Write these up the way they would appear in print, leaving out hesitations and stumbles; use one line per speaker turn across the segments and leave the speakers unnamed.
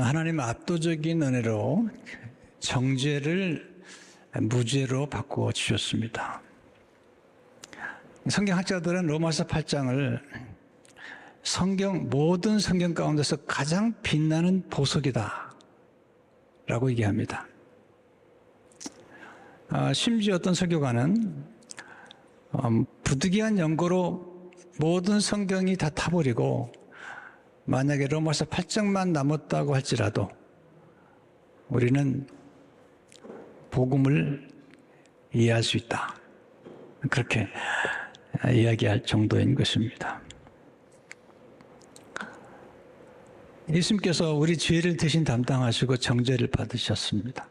하나님의 압도적인 은혜로 정죄를 무죄로 바꾸어 주셨습니다. 성경학자들은 로마서 8장을 모든 성경 가운데서 가장 빛나는 보석이다 라고 얘기합니다. 심지어 어떤 설교가는 부득이한 연고로 모든 성경이 다 타버리고 만약에 로마서 8장만 남았다고 할지라도 우리는 복음을 이해할 수 있다. 그렇게 이야기할 정도인 것입니다. 예수님께서 우리 죄를 대신 담당하시고 정죄를 받으셨습니다.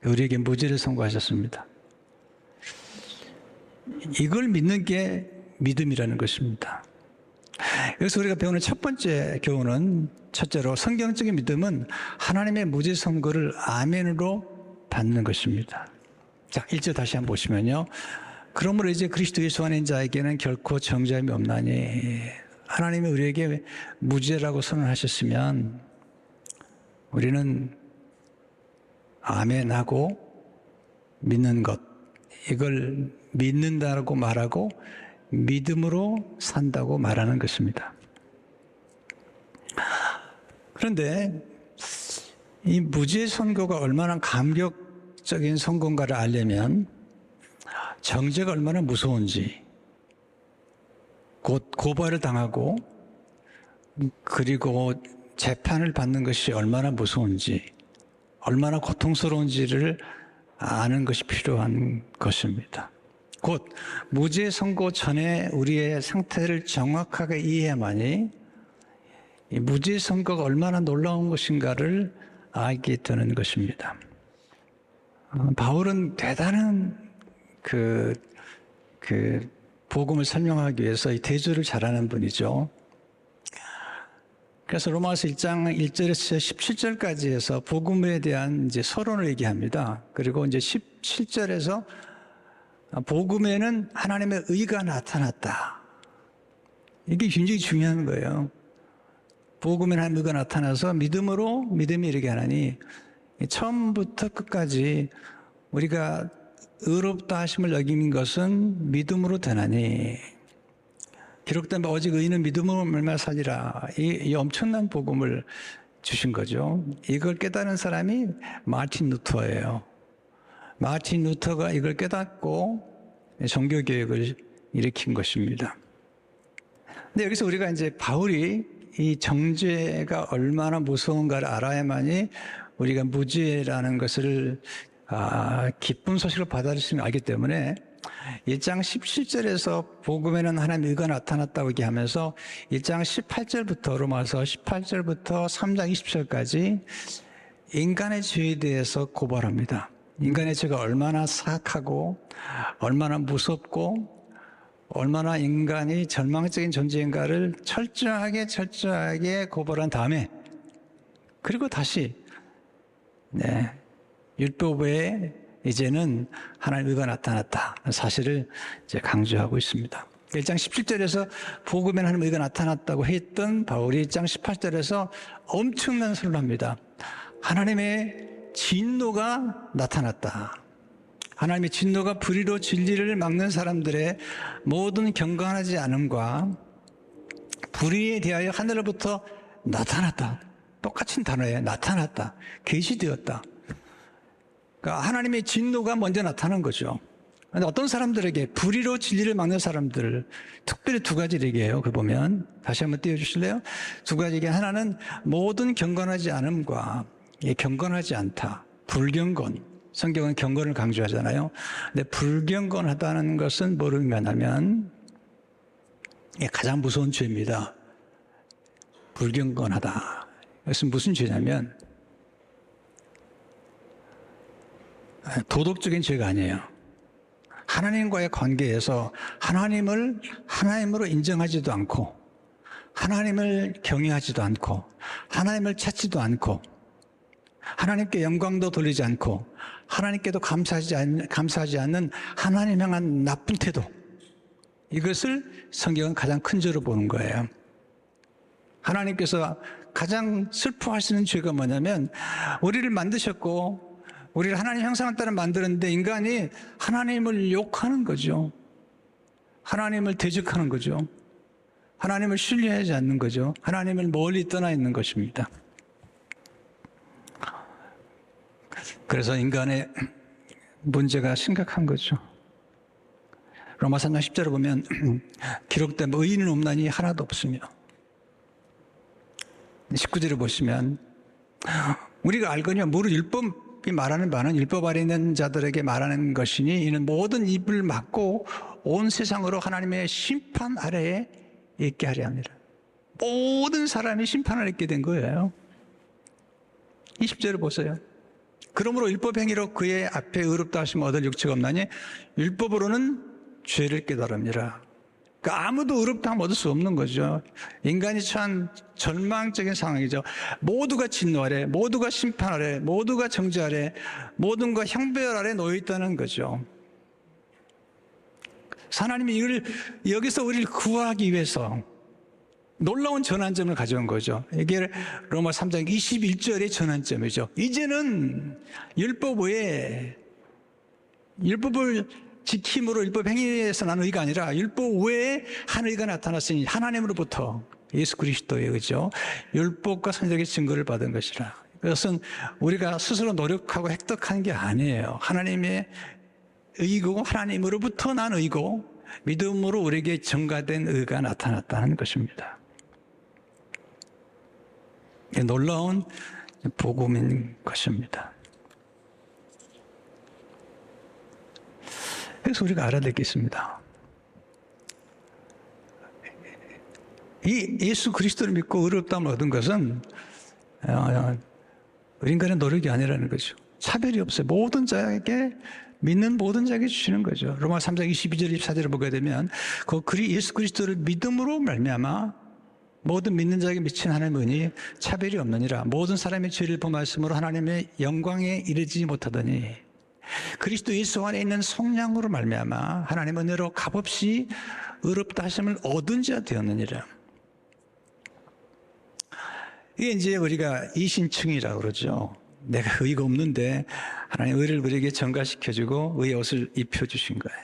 우리에게 무죄를 선고하셨습니다. 이걸 믿는 게 믿음이라는 것입니다. 여기서 우리가 배우는 첫 번째 교훈은 첫째로 성경적인 믿음은 하나님의 무죄 선고를 아멘으로 받는 것입니다. 자, 1절 다시 한번 보시면요. 그러므로 이제 그리스도 예수 안에 있는 자에게는 결코 정죄함이 없나니 하나님이 우리에게 무죄라고 선언하셨으면 우리는 아멘하고 믿는 것, 이걸 믿는다고 말하고 믿음으로 산다고 말하는 것입니다. 그런데 이 무죄 선고가 얼마나 감격적인 선고인가를 알려면 정죄가 얼마나 무서운지, 곧 고발을 당하고 그리고 재판을 받는 것이 얼마나 무서운지, 얼마나 고통스러운지를 아는 것이 필요한 것입니다. 곧 무죄 선고 전에 우리의 상태를 정확하게 이해해야만이 이 무죄 선고가 얼마나 놀라운 것인가를 알게 되는 것입니다. 바울은 대단한 그 복음을 설명하기 위해서 이 대조를 잘하는 분이죠. 그래서 로마서 1장 1절에서 17절까지 해서 복음에 대한 이제 서론을 얘기합니다. 그리고 이제 17절에서 복음에는 하나님의 의가 나타났다. 이게 굉장히 중요한 거예요. 복음에는 하나님의 의가 나타나서 믿음이 이르게 하나니 처음부터 끝까지 우리가 의롭다 하심을 여기는 것은 믿음으로 되나니 기록된 바 오직 의인은 믿음으로 말미암아 살리라. 이 엄청난 복음을 주신 거죠. 이걸 깨달은 사람이 마틴 루터예요. 마틴 루터가 이걸 깨닫고 종교개혁을 일으킨 것입니다. 근데 여기서 우리가 이제 바울이 이 정죄가 얼마나 무서운가를 알아야만이 우리가 무죄라는 것을 기쁜 소식을 받아들일 알기 때문에 1장 17절에서 복음에는 하나님의 의가 나타났다고 얘기하면서 1장 18절부터 로마서 18절부터 3장 20절까지 인간의 죄에 대해서 고발합니다. 인간의 죄가 얼마나 사악하고 얼마나 무섭고 얼마나 인간이 절망적인 존재인가를 철저하게 고발한 다음에 그리고 다시 율법에 이제는 하나님의 의가 나타났다 사실을 이제 강조하고 있습니다. 1장 17절에서 복음에는 하나님의 의가 나타났다고 했던 바울이 1장 18절에서 엄청난 선언을 합니다. 하나님의 진노가 나타났다. 하나님의 진노가 불의로 진리를 막는 사람들의 모든 경건하지 않음과 불의에 대하여 하늘로부터 나타났다. 똑같은 단어예요. 나타났다. 계시되었다. 그러니까 하나님의 진노가 먼저 나타난 거죠. 그런데 어떤 사람들에게 불의로 진리를 막는 사람들 특별히 두 가지를 얘기해요. 그 보면 다시 한번 띄워주실래요? 두 가지 얘기. 하나는 모든 경건하지 않음과 경건하지 않다. 불경건. 성경은 경건을 강조하잖아요. 근데 불경건하다는 것은 뭐를 의미하냐면 가장 무서운 죄입니다. 불경건하다. 이것은 무슨 죄냐면 도덕적인 죄가 아니에요. 하나님과의 관계에서 하나님으로 인정하지도 않고 하나님을 경외하지도 않고 하나님을 찾지도 않고 하나님께 영광도 돌리지 않고 하나님께도 감사하지 않는 하나님 향한 나쁜 태도, 이것을 성경은 가장 큰 죄로 보는 거예요. 하나님께서 가장 슬퍼하시는 죄가 뭐냐면 우리를 만드셨고 우리를 하나님 형상을 따라 만들었는데 인간이 하나님을 욕하는 거죠. 하나님을 대적하는 거죠. 하나님을 신뢰하지 않는 거죠. 하나님을 멀리 떠나 있는 것입니다. 그래서 인간의 문제가 심각한 거죠. 로마 3장 10절을 보면 기록된 의인은 없나니 하나도 없으며 19절을 보시면 우리가 알거니와 무릇 율법이 말하는 바는 율법 아래 있는 자들에게 말하는 것이니 이는 모든 입을 막고 온 세상으로 하나님의 심판 아래에 있게 하려 합니다. 모든 사람이 심판을 받게 된 거예요. 20절을 보세요. 그러므로 율법 행위로 그의 앞에 의롭다 하심 얻을 육체가 없나니 율법으로는 죄를 깨달음이라. 그러니까 아무도 의롭다함 얻을 수 없는 거죠. 인간이 처한 절망적인 상황이죠. 모두가 진노 아래, 모두가 심판 아래, 모두가 정죄 아래, 모든가 형벌 아래 놓여 있다는 거죠. 하나님이 이걸 여기서 우리를 구하기 위해서 놀라운 전환점을 가져온 거죠. 이게 로마 3장 21절의 전환점이죠. 이제는 율법 외에 율법을 지킴으로 율법 행위에서 난 의가 아니라 율법 외에 한 의가 나타났으니 하나님으로부터 예수 그리스도의 의죠. 율법과 선적의 증거를 받은 것이라. 그것은 우리가 스스로 노력하고 획득한 게 아니에요. 하나님의 의고 하나님으로부터 난 의고 믿음으로 우리에게 증가된 의가 나타났다는 것입니다. 놀라운 복음인 것입니다. 그래서 우리가 알아야 될 게 있습니다. 이 예수 그리스도를 믿고 의롭다함을 얻은 것은 인간의 노력이 아니라는 거죠. 차별이 없어요. 모든 자에게 믿는 모든 자에게 주시는 거죠. 로마 3장 22절 24절을 보게 되면 그 예수 그리스도를 믿음으로 말미암아 모든 믿는 자에게 미친 하나님의 은이 차별이 없느니라. 모든 사람의 죄를 범하였으므로 하나님의 영광에 이르지 못하더니 그리스도 예수 안에 있는 성령으로 말미암아 하나님의 은혜로 값없이 의롭다 하심을 얻은 자 되었느니라. 이게 이제 우리가 이신층이라고 그러죠. 내가 의가 없는데 하나님 의를 우리에게 전가시켜주고 의의 옷을 입혀주신 거예요.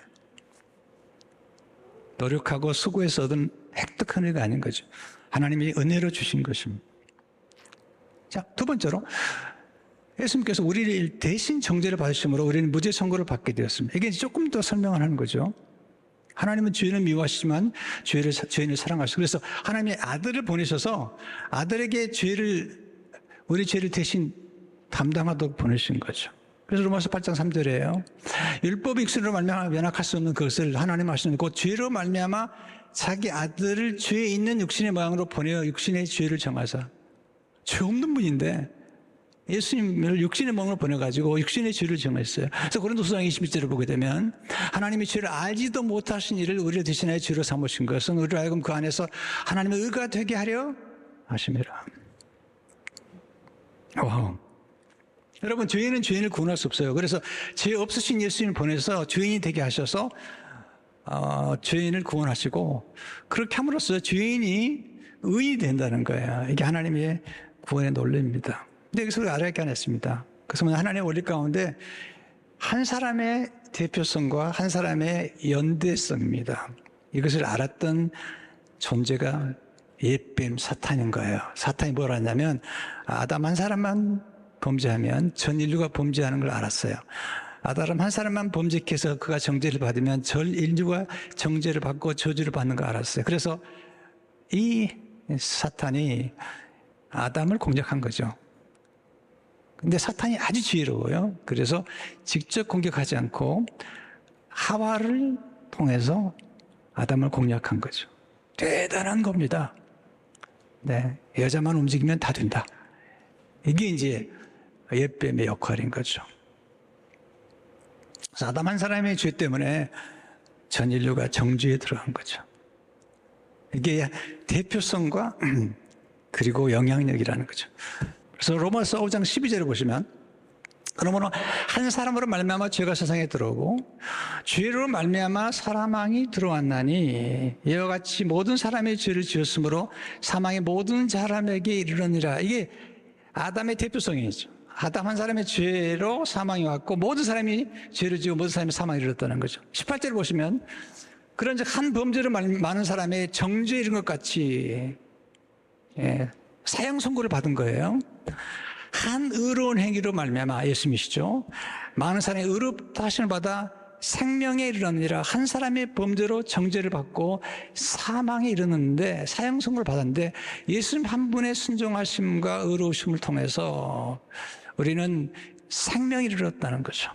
노력하고 수고해서 얻은 획득한 의가 아닌 거죠. 하나님이 은혜로 주신 것입니다. 자, 두 번째로 예수님께서 우리를 대신 정죄를 받으심으로 우리는 무죄 선고를 받게 되었습니다. 이게 조금 더 설명을 하는 거죠. 하나님은 죄인을 미워하시지만 죄인을 사랑하시고 그래서 하나님의 아들을 보내셔서 아들에게 우리 죄를 대신 담당하도록 보내신 거죠. 그래서 로마서 8장 3절이에요. 율법이 육신으로 말미암아 면학할 수 없는 그것을 하나님 하시는 곧 죄로 말미암아 자기 아들을 죄에 있는 육신의 모양으로 보내어 육신의 죄를 정하사. 죄 없는 분인데 예수님을 육신의 모양으로 보내가지고 육신의 죄를 정했어요. 그래서 고린도서 21절을 보게 되면 하나님이 죄를 알지도 못하신 이를 우리를 대신하여 죄로 삼으신 것은 우리를 알고 그 안에서 하나님의 의가 되게 하려 하심이라. 와우. 여러분, 죄인은 죄인을 구원할 수 없어요. 그래서 죄 없으신 예수님을 보내서 죄인이 되게 하셔서 죄인을 구원하시고 그렇게 함으로써 죄인이 의인이 된다는 거예요. 이게 하나님의 구원의 논리입니다. 근데 여기서 우리가 알아야 할 게 하나 있습니다. 그래서 하나님의 원리 가운데 한 사람의 대표성과 한 사람의 연대성입니다. 이것을 알았던 존재가 옛뱀 사탄인 거예요. 사탄이 뭘 알았냐면 아담 한 사람만 범죄하면 전 인류가 범죄하는 걸 알았어요. 아담 한 사람만 범죄해서 그가 정죄를 받으면 전 인류가 정죄를 받고 저주를 받는 걸 알았어요. 그래서 이 사탄이 아담을 공격한 거죠. 근데 사탄이 아주 지혜로워요. 그래서 직접 공격하지 않고 하와를 통해서 아담을 공략한 거죠. 대단한 겁니다. 네, 여자만 움직이면 다 된다. 이게 이제 옛뱀의 역할인 거죠. 그래서 아담 한 사람의 죄 때문에 전 인류가 정죄에 들어간 거죠. 이게 대표성과 그리고 영향력이라는 거죠. 그래서 로마서 5장 12절을 보시면 그러므로 한 사람으로 말미암아 죄가 세상에 들어오고 죄로 말미암아 사망이 들어왔나니 이와 같이 모든 사람이 죄를 지었으므로 사망이 모든 사람에게 이르느니라. 이게 아담의 대표성이죠. 아담 한 사람의 죄로 사망이 왔고 모든 사람이 죄를 지고 모든 사람이 사망에 이르렀다는 거죠. 18절을 보시면 그런 한 범죄로 많은 사람의 정죄 이런 것 같이 사형 선고를 받은 거예요. 한 의로운 행위로 말미암아 예수님이시죠. 많은 사람의 의롭다 하심을 받아 생명에 이르느니라. 한 사람의 범죄로 정죄를 받고 사망에 이르는데 사형 선고를 받았는데 예수님 한 분의 순종하심과 의로우심을 통해서 우리는 생명에 이르렀다는 거죠.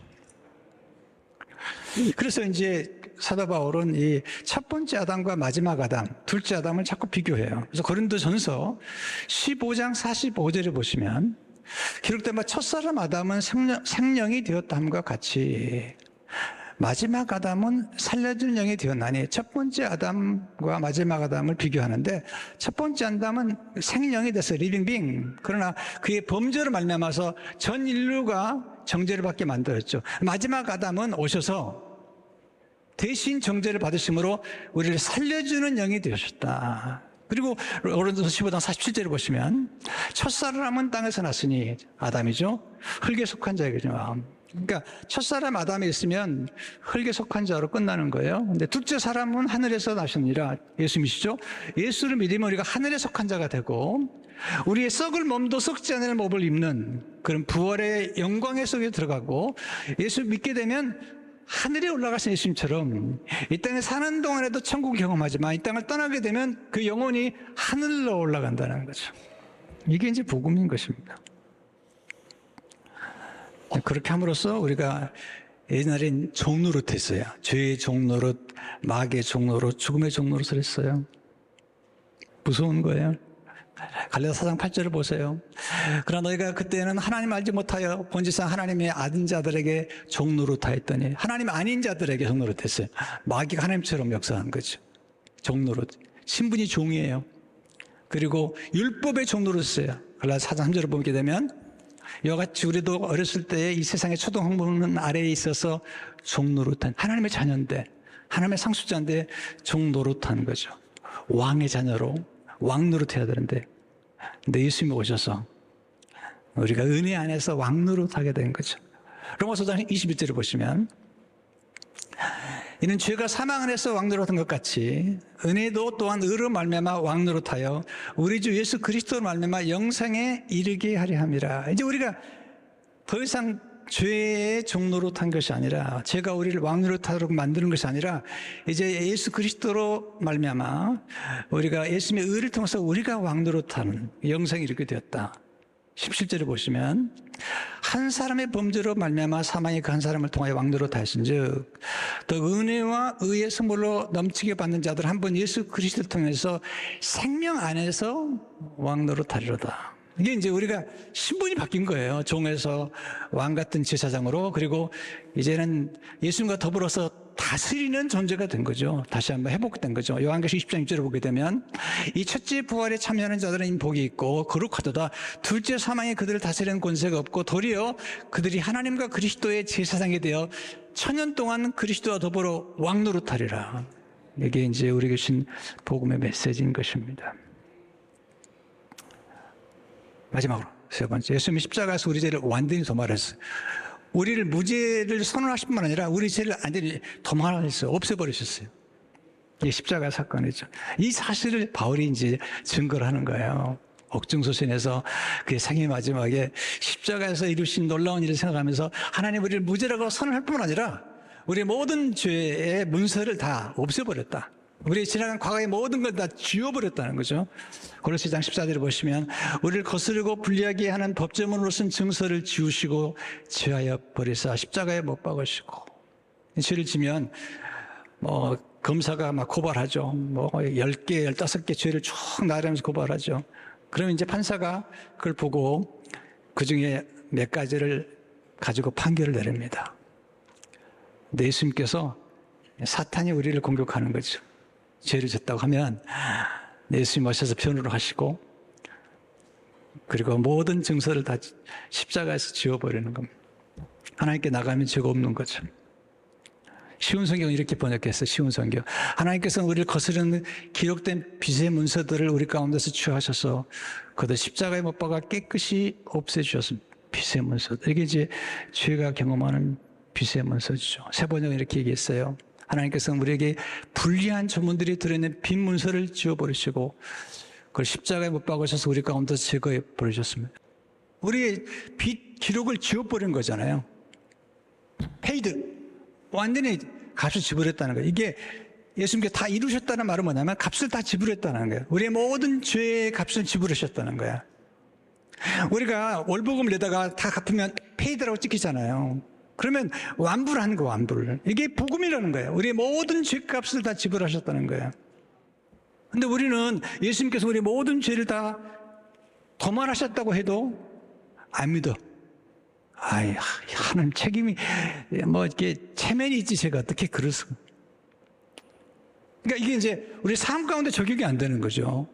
그래서 이제 사도 바울은 이 첫 번째 아담과 마지막 아담, 둘째 아담을 자꾸 비교해요. 그래서 고린도전서 15장 45절에 보시면 기록된 바 첫사람 아담은 생령이 되었다함과 같이 마지막 아담은 살려준 영이 되었나니 첫 번째 아담과 마지막 아담을 비교하는데 첫 번째 아담은 생령이 돼서 리빙 그러나 그의 범죄로 말미암아서 전 인류가 정죄를 받게 만들었죠. 마지막 아담은 오셔서 대신 정죄를 받으심으로 우리를 살려주는 영이 되셨다. 그리고 고린도서 15장 47절을 보시면 첫사람은 땅에서 났으니 아담이죠. 흙에 속한 자이거든요. 그러니까 첫사람 아담이 있으면 흙에 속한 자로 끝나는 거예요. 근데 둘째 사람은 하늘에서 나셨느니라. 예수님이시죠. 예수를 믿으면 우리가 하늘에 속한 자가 되고 우리의 썩을 몸도 썩지 않을 몸을 입는 그런 부활의 영광의 속에 들어가고 예수 믿게 되면 하늘에 올라가신 예수님처럼 이 땅에 사는 동안에도 천국을 경험하지만 이 땅을 떠나게 되면 그 영혼이 하늘로 올라간다는 거죠. 이게 이제 복음인 것입니다. 그렇게 함으로써 우리가 옛날엔 종노릇 했어요. 죄의 종노릇, 마귀의 종노릇, 죽음의 종노릇을 했어요. 무서운 거예요. 갈라디아 4장 8절을 보세요. 그러나 너희가 그때는 하나님 알지 못하여 본질상 하나님의 아들 자들에게 종노릇하였더니 하나님 아닌 자들에게 종노릇했어요. 마귀가 하나님처럼 역사한 거죠. 종노릇. 신분이 종이에요. 그리고 율법의 종노릇이에요. 갈라디아 4장 3절을 보게 되면 이와 같이 우리도 어렸을 때에 이 세상의 초동 학문 아래에 있어서 종노릇한 하나님의 자녀인데 하나님의 상속자인데 종노릇한 거죠. 왕의 자녀로 왕노릇해야 되는데 근데 예수님이 오셔서 우리가 은혜 안에서 왕노릇하게 된 거죠. 로마서 5장 21절을 보시면 이는 죄가 사망 안에서 왕노릇한 것 같이 은혜도 또한 의로 말미암아 왕노릇하여 우리 주 예수 그리스도로 말미암아 영생에 이르게 하려 함이라. 이제 우리가 더 이상 죄의 종노릇한 것이 아니라 죄가 우리를 왕노릇하도록 만드는 것이 아니라 이제 예수 그리스도로 말미암아 우리가 예수님의 의를 통해서 우리가 왕노릇하는 영생이 이르게 되었다. 17절을 보시면 한 사람의 범죄로 말미암아 사망이 그 한 사람을 통하여 왕노릇하신즉 또 은혜와 의의 선물로 넘치게 받는 자들 한 번 예수 그리스도를 통해서 생명 안에서 왕노릇하리로다. 이게 이제 우리가 신분이 바뀐 거예요. 종에서 왕 같은 제사장으로 그리고 이제는 예수님과 더불어서 다스리는 존재가 된 거죠. 다시 한번 회복된 거죠. 요한계시록 20장 6절을 보게 되면 이 첫째 부활에 참여하는 자들은 복이 있고 거룩하도다. 둘째 사망에 그들을 다스리는 권세가 없고 도리어 그들이 하나님과 그리스도의 제사장이 되어 천년 동안 그리스도와 더불어 왕노릇하리라. 이게 이제 우리에게 주신 복음의 메시지인 것입니다. 마지막으로 세 번째, 예수님이 십자가에서 우리 죄를 완전히 도말했어요. 우리를 무죄를 선언하실 뿐만 아니라 우리 죄를 완전히 도말하셨어요. 없애버리셨어요. 이게 십자가 사건이죠. 이 사실을 바울이 이제 증거를 하는 거예요. 옥중서신에서 그의 생애 마지막에 십자가에서 이루신 놀라운 일을 생각하면서 하나님 우리를 무죄라고 선언할 뿐만 아니라 우리의 모든 죄의 문서를 다 없애버렸다. 우리 지나간 과거의 모든 걸 다 지워버렸다는 거죠. 고린도서 2장 14절을 보시면 우리를 거스르고 불리하게 하는 법조문으로 쓴 증서를 지우시고 제하여 버리사 십자가에 못 박으시고. 죄를 지면 검사가 막 고발하죠. 10개, 15개 죄를 쭉 나열하면서 고발하죠. 그러면 이제 판사가 그걸 보고 그 중에 몇 가지를 가지고 판결을 내립니다. 근데 예수님께서 사탄이 우리를 공격하는 거죠. 죄를 졌다고 하면 예수님 오셔서 변호를 하시고 그리고 모든 증서를 다 십자가에서 지워버리는 겁니다. 하나님께 나가면 죄가 없는 거죠. 쉬운 성경은 이렇게 번역했어요. 쉬운 성경. 하나님께서는 우리를 거스르는 기록된 빚의 문서들을 우리 가운데서 취하셔서 그들 십자가에 못 박아 깨끗이 없애주셨습니다. 빚의 문서들. 이게 이제 죄가 경험하는 빚의 문서죠. 새 번역은 이렇게 얘기했어요. 하나님께서는 우리에게 불리한 조문들이 들어있는 빈 문서를 지워버리시고 그걸 십자가에 못 박으셔서 우리 가운데서 제거해 버리셨습니다. 우리의 빚 기록을 지워버린 거잖아요. 페이드. 완전히 값을 지불했다는 거예요. 이게 예수님께 다 이루셨다는 말은 뭐냐면 값을 다 지불했다는 거예요. 우리의 모든 죄의 값을 지불하셨다는 거야. 우리가 월보금을 내다가 다 갚으면 페이드라고 찍히잖아요. 그러면 완부를 하는 거예요, 완부를. 이게 복음이라는 거예요. 우리의 모든 죄값을 다 지불하셨다는 거예요. 근데 우리는 예수님께서 우리 모든 죄를 다 도말하셨다고 해도 안 믿어. 아이, 하나님 책임이, 이렇게 체면이 있지, 제가 어떻게 그럴 수가. 그러니까 이게 이제 우리 삶 가운데 적용이 안 되는 거죠.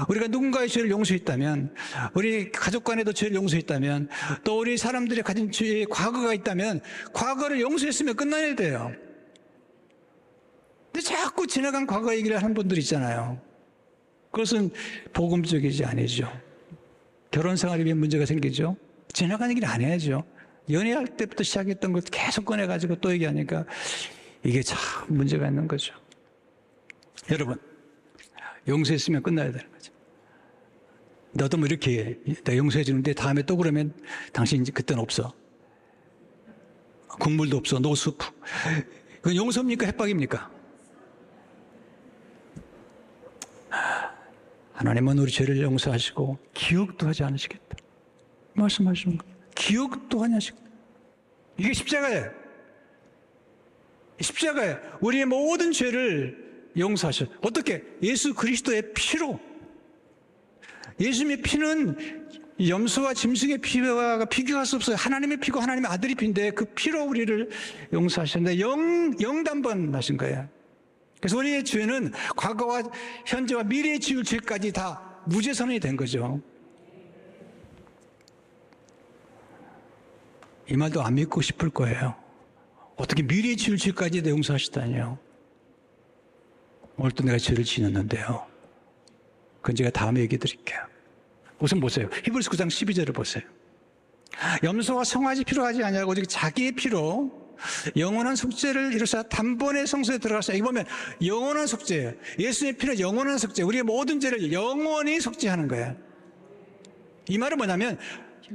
우리가 누군가의 죄를 용서했다면, 우리 가족 간에도 죄를 용서했다면, 또 우리 사람들이 가진 죄의 과거가 있다면, 과거를 용서했으면 끝나야 돼요. 근데 자꾸 지나간 과거 얘기를 하는 분들 있잖아요. 그것은 복음적이지 아니죠. 결혼 생활에 비해 문제가 생기죠. 지나간 얘기를 안 해야죠. 연애할 때부터 시작했던 걸 계속 꺼내가지고 또 얘기하니까 이게 참 문제가 있는 거죠. 여러분, 용서했으면 끝나야 되는 거죠. 너도 뭐 이렇게 내가 용서해 주는데 다음에 또 그러면 당신 이제 그때는 없어. 국물도 없어. 노수프. 그건 용서입니까? 협박입니까? 하나님은 우리 죄를 용서하시고 기억도 하지 않으시겠다. 말씀하시는 거예요. 기억도 하냐시겠다. 이게 십자가예요. 십자가예요. 우리의 모든 죄를 용서하셔. 어떻게? 예수 그리스도의 피로. 예수님의 피는 염소와 짐승의 피와 비교할 수 없어요. 하나님의 피고 하나님의 아들의 피인데 그 피로 우리를 용서하셨는데 영단번 하신 거예요. 그래서 우리의 죄는 과거와 현재와 미래에 지을 죄까지 다 무죄선언이 된 거죠. 이 말도 안 믿고 싶을 거예요. 어떻게 미래에 지을 죄까지도 용서하시다니요. 오늘 또 내가 죄를 지었는데요. 그건 제가 다음에 얘기해 드릴게요. 우선 보세요. 히브리서 9장 12절을 보세요. 염소와 송아지 필요하지 아니하고 오직 자기의 피로 영원한 속죄를 이루사 단번에 성소에 들어가서 여기 보면 영원한 속죄예요. 예수의 피는 영원한 속죄. 우리의 모든 죄를 영원히 속죄하는 거예요. 이 말은 뭐냐면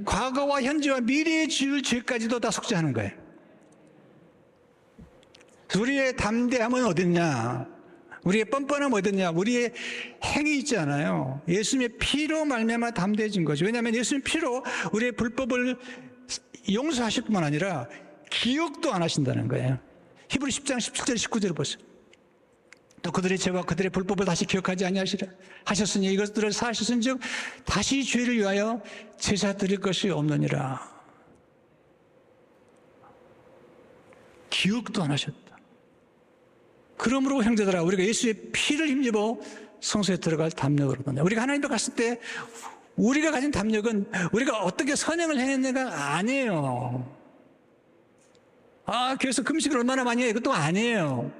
과거와 현재와 미래에 지을 죄까지도 다 속죄하는 거예요. 우리의 담대함은 어딨냐? 우리의 뻔뻔함은 어딨냐? 우리의 행위 있지 않아요. 예수님의 피로 말미암아 담대해진 거죠. 왜냐하면 예수님 피로 우리의 불법을 용서하실 뿐만 아니라 기억도 안 하신다는 거예요. 히브리 10장 17절 19절을 보세요. 또 그들의 죄와 그들의 불법을 다시 기억하지 아니하시라 하셨으니 이것들을 사하셨은즉 다시 죄를 위하여 제사 드릴 것이 없느니라. 기억도 안 하셨다. 그러므로 형제들아 우리가 예수의 피를 힘입어 성소에 들어갈 담력을 얻었냐. 우리가 하나님께 갔을 때 우리가 가진 담력은 우리가 어떻게 선행을 해냈냐가 아니에요. 그래서 금식을 얼마나 많이 해요? 이것도 아니에요.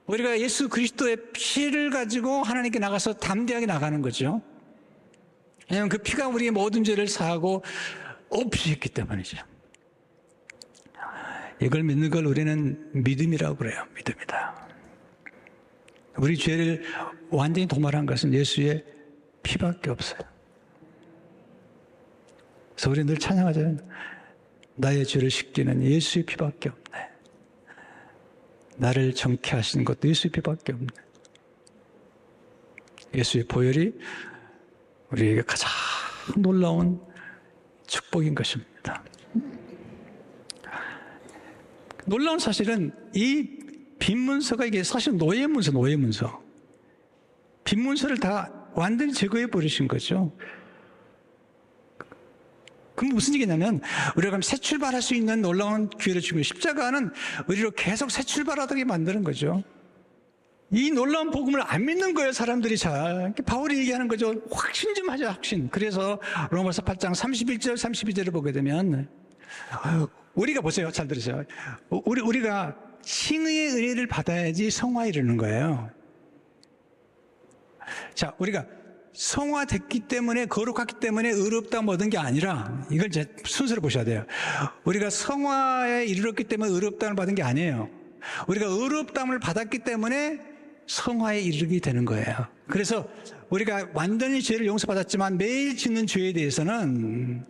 우리가 예수 그리스도의 피를 가지고 하나님께 나가서 담대하게 나가는 거죠. 왜냐하면 그 피가 우리의 모든 죄를 사하고 없이 했기 때문이죠. 이걸 믿는 걸 우리는 믿음이라고 그래요. 믿음이다. 우리 죄를 완전히 도말한 것은 예수의 피밖에 없어요. 그래서 우리 늘 찬양하잖아요. 나의 죄를 씻기는 예수의 피밖에 없네. 나를 정케 하시는 것도 예수의 피밖에 없네. 예수의 보혈이 우리에게 가장 놀라운 축복인 것입니다. 놀라운 사실은 이 빈문서가 이게 사실 노예문서. 빈문서를 다 완전히 제거해 버리신 거죠. 그럼 무슨 얘기냐면 우리가 그럼 새 출발할 수 있는 놀라운 기회를 주고 십자가는 우리로 계속 새 출발하게 만드는 거죠. 이 놀라운 복음을 안 믿는 거예요, 사람들이 잘. 바울이 얘기하는 거죠. 확신 좀 하자, 확신. 그래서 로마서 8장 31절, 32절을 보게 되면 우리가 보세요. 잘 들으세요. 우리가 칭의의 은혜를 받아야지 성화에 이르는 거예요. 자, 우리가 성화됐기 때문에, 거룩했기 때문에 의롭다움 얻은 게 아니라, 이걸 이제 순서를 보셔야 돼요. 우리가 성화에 이르렀기 때문에 의롭다움을 받은 게 아니에요. 우리가 의롭다움을 받았기 때문에 성화에 이르게 되는 거예요. 그래서 우리가 완전히 죄를 용서받았지만 매일 짓는 죄에 대해서는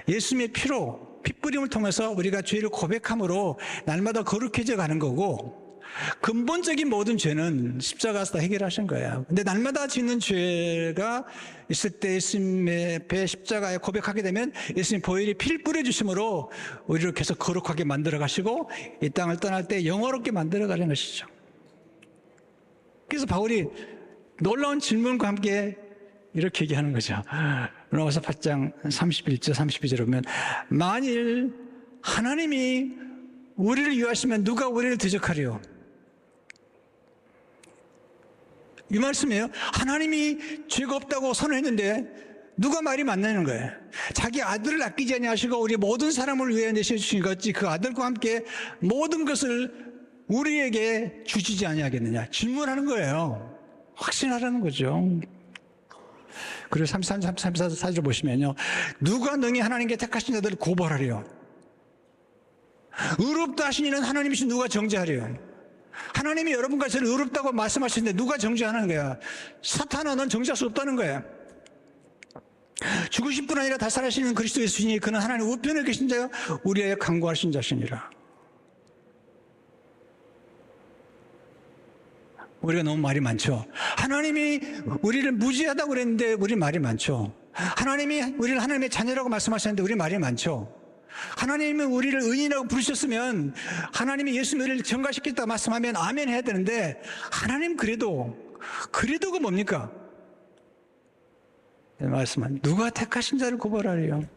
예수님의 피로, 핏부림을 통해서 우리가 죄를 고백함으로 날마다 거룩해져 가는 거고, 근본적인 모든 죄는 십자가에서 다 해결하신 거예요. 근데 날마다 짓는 죄가 있을 때 예수님의 배 십자가에 고백하게 되면 예수님 보혈이 피를 뿌려주심으로 우리를 계속 거룩하게 만들어 가시고 이 땅을 떠날 때 영화롭게 만들어 가는 것이죠. 그래서 바울이 놀라운 질문과 함께 이렇게 얘기하는 거죠. 로마서 8장 31절 32절에 보면, 만일 하나님이 우리를 위하시면 누가 우리를 대적하리요? 이 말씀이에요. 하나님이 죄가 없다고 선언했는데 누가 말이 맞냐는 거예요. 자기 아들을 아끼지 아니하시고 우리 모든 사람을 위해 내셔주신 것이 그 아들과 함께 모든 것을 우리에게 주시지 아니하겠느냐 질문하는 거예요. 확신하라는 거죠. 그리고 33, 34, 34절 보시면요, 누가 능히 하나님께 택하신 자들을 고발하리요? 의롭다 하신 이는 하나님이신 누가 정죄하리요? 하나님이 여러분과 저를 의롭다고 말씀하시는데 누가 정죄하는 거야? 사탄아, 넌 정죄할 수 없다는 거야. 죽으실 뿐 아니라 다 살아시는 그리스도 예수시니 그는 하나님 우편에 계신 자요 우리의 강구하신 자시니라. 우리가 너무 말이 많죠. 하나님이 우리를 무지하다고 그랬는데 우리 말이 많죠. 하나님이 우리를 하나님의 자녀라고 말씀하셨는데 우리 말이 많죠. 하나님이 우리를 의인이라고 부르셨으면 하나님이 예수님을 전가시켰다 말씀하면 아멘 해야 되는데, 하나님 그래도가 뭡니까? 말씀은 누가 택하신 자를 고발하리요?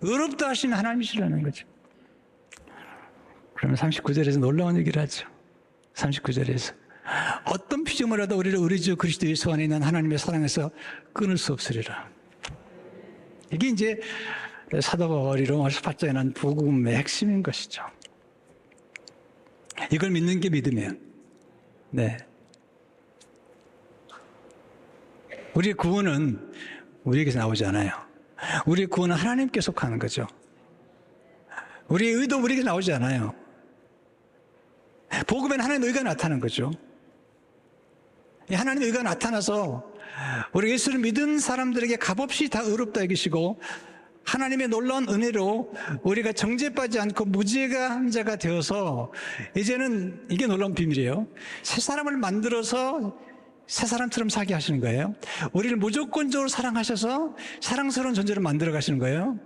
의롭다 하신 하나님이시라는 거죠. 그러면 39절에서 놀라운 얘기를 하죠. 39절에서 어떤 피조물이라도 우리를 우리 주 그리스도 예수 안에 있는 하나님의 사랑에서 끊을 수 없으리라. 이게 이제 사도 바울이 로마서 8장에 난 복음의 핵심인 것이죠. 이걸 믿는 게 믿음이에요. 네. 우리의 구원은 우리에게서 나오지 않아요. 우리의 구원은 하나님께 속하는 거죠. 우리의 의도 우리에게 나오지 않아요. 복음에는 하나님의 의가 나타나는 거죠. 하나님의 의가 나타나서 우리 예수를 믿은 사람들에게 값없이 다 의롭다 여기시고, 하나님의 놀라운 은혜로 우리가 정죄받지 않고 무죄가 한 자가 되어서 이제는, 이게 놀라운 비밀이에요, 새 사람을 만들어서 새 사람처럼 살게 하시는 거예요. 우리를 무조건적으로 사랑하셔서 사랑스러운 존재를 만들어 가시는 거예요.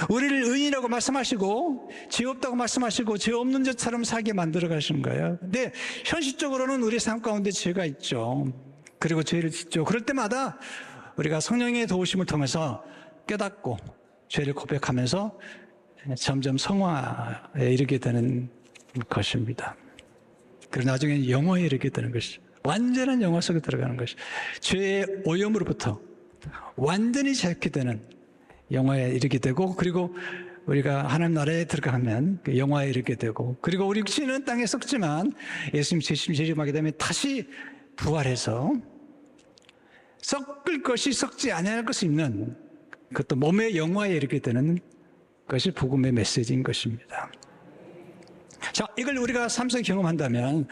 우리를 의인이라고 말씀하시고 죄 없다고 말씀하시고 죄 없는 자처럼 살게 만들어 가시는 거예요. 근데 현실적으로는 우리 삶 가운데 죄가 있죠. 그리고 죄를 짓죠. 그럴 때마다 우리가 성령의 도우심을 통해서 깨닫고 죄를 고백하면서 점점 성화에 이르게 되는 것입니다. 그리고 나중에 영화에 이르게 되는 것이죠. 완전한 영화 속에 들어가는 것이, 죄의 오염으로부터 완전히 자유케 되는 영화에 이르게 되고, 그리고 우리가 하나님 나라에 들어가면 그 영화에 이르게 되고, 그리고 우리 육신은 땅에 썩지만 예수님 재림하게 되면 다시 부활해서 썩을 것이 썩지 아니할 것이 있는, 그것도 몸의 영화에 이르게 되는 것이 복음의 메시지인 것입니다. 자, 이걸 우리가 삶 속에 경험한다면,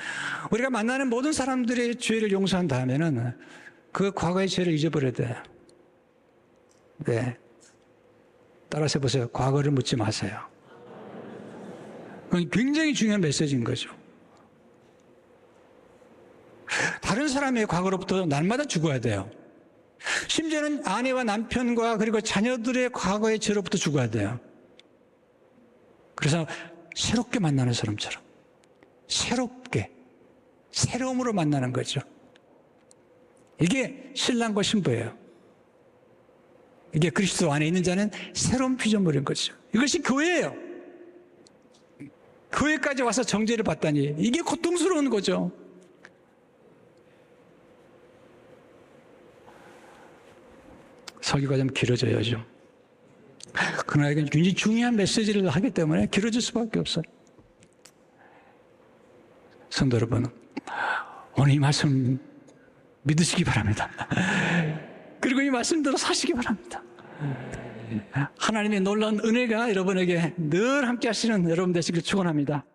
우리가 만나는 모든 사람들의 죄를 용서한다면은 그 과거의 죄를 잊어버려야 돼요. 네. 따라서 해보세요. 과거를 묻지 마세요. 그건 굉장히 중요한 메시지인 거죠. 다른 사람의 과거로부터 날마다 죽어야 돼요. 심지어는 아내와 남편과 그리고 자녀들의 과거의 죄로부터 죽어야 돼요. 그래서 새롭게 만나는 사람처럼 새롭게, 새로움으로 만나는 거죠. 이게 신랑과 신부예요. 이게 그리스도 안에 있는 자는 새로운 피조물인 거죠. 이것이 교회예요. 교회까지 와서 정죄를 받다니, 이게 고통스러운 거죠. 설교가 좀 길어져요, 좀. 그러나 이건 굉장히 중요한 메시지를 하기 때문에 길어질 수밖에 없어요. 성도 여러분, 오늘 이 말씀 믿으시기 바랍니다. 그리고 이 말씀대로 사시기 바랍니다. 하나님의 놀라운 은혜가 여러분에게 늘 함께 하시는 여러분 되시길 축원합니다.